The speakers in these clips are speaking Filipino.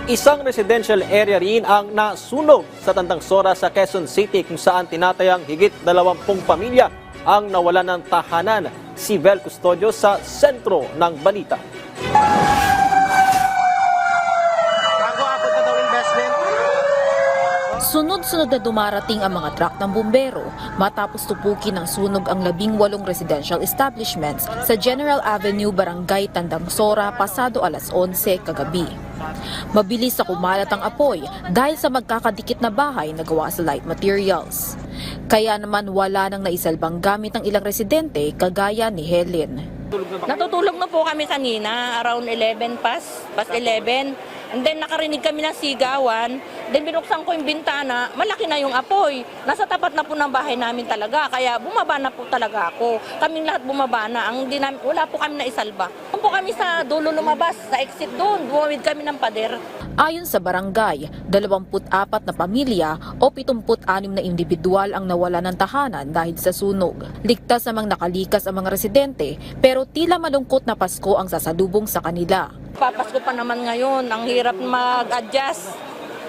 Isang residential area rin ang nasunog sa Tandang Sora sa Quezon City kung saan tinatayang higit 20 pamilya ang nawalan ng tahanan. Si Vel Custodio sa sentro ng balita. Sunod-sunod na dumarating ang mga truck ng bumbero matapos tupukin ng sunog ang 18 residential establishments sa General Avenue, Barangay Tandang Sora, pasado alas 11 kagabi. Mabilis na kumalat ang apoy dahil sa magkakadikit na bahay na gawa sa light materials. Kaya naman wala nang naisalbang gamit ng ilang residente kagaya ni Helen. Natutulog na po kami kanina, around 11 past 11. And then nakarinig kami ng sigawan. Then binuksan ko yung bintana, malaki na yung apoy. Nasa tapat na po ng bahay namin talaga. Kaya bumaba na po talaga ako. Kaming lahat bumaba na. Wala po kami na isalba. Doon po kami sa dulo lumabas, sa exit doon. Bumawid kami ng pader. Ayon sa barangay, 24 na pamilya o 76 na individual ang nawala ng tahanan dahil sa sunog. Ligtas namang nakalikas ang mga residente pero tila malungkot na Pasko ang sasalubong sa kanila. Papasko pa naman ngayon, ang hirap mag-adjust.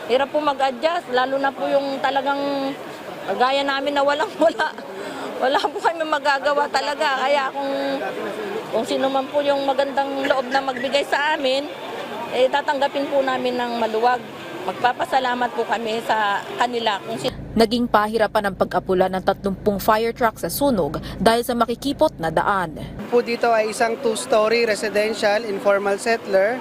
Hirap po mag-adjust, lalo na po yung talagang gaya namin na walang-wala. Wala po kami magagawa talaga. Kaya kung sino man po yung magandang loob na magbigay sa amin, tatanggapin po namin ng maluwag. Magpapasalamat po kami sa kanila. Naging pahirapan ang pag-apula ng 30 fire truck sa sunog dahil sa makikipot na daan. Po dito ay isang 2-story residential informal settler.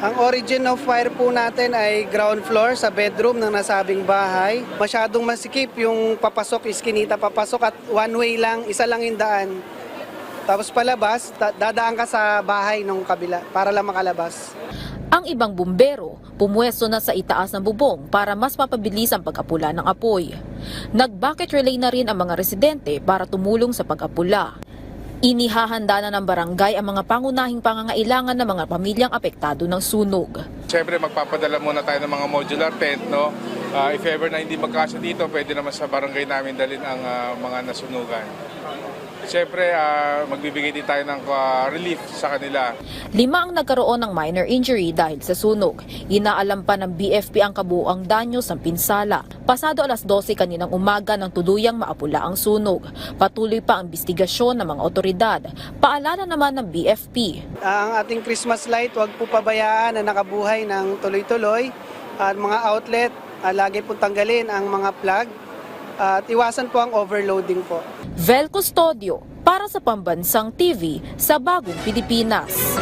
Ang origin of fire po natin ay ground floor sa bedroom ng nasabing bahay. Masyadong masikip yung papasok, iskinita papasok at one way lang, isa lang yung daan. Tapos palabas, dadaan ka sa bahay ng kabila para lang makalabas. Ang ibang bumbero, pumwesto na sa itaas ng bubong para mas mapabilis ang pag-apula ng apoy. Nag-bucket relay na rin ang mga residente para tumulong sa pag-apula. Inihahanda na ng barangay ang mga pangunahing pangangailangan ng mga pamilyang apektado ng sunog. Siyempre magpapadala muna tayo ng mga modular tent, no? If ever na hindi magkasya dito, pwede naman sa barangay namin dalhin ang mga nasunugan. Siyempre, magbibigay din tayo ng relief sa kanila. 5 ang nagkaroon ng minor injury dahil sa sunog. Inaalam pa ng BFP ang kabuuang danyo sa pinsala. Pasado alas 12 kaninang umaga nang tuluyang maapula ang sunog. Patuloy pa ang investigasyon ng mga otoridad. Paalala naman ng BFP. Ang ating Christmas light, huwag po pabayaan na nakabuhay ng tuloy-tuloy. At mga outlet, lagi po tanggalin ang mga plug. At iwasan po ang overloading po. Vel Custodio para sa Pambansang TV sa Bagong Pilipinas.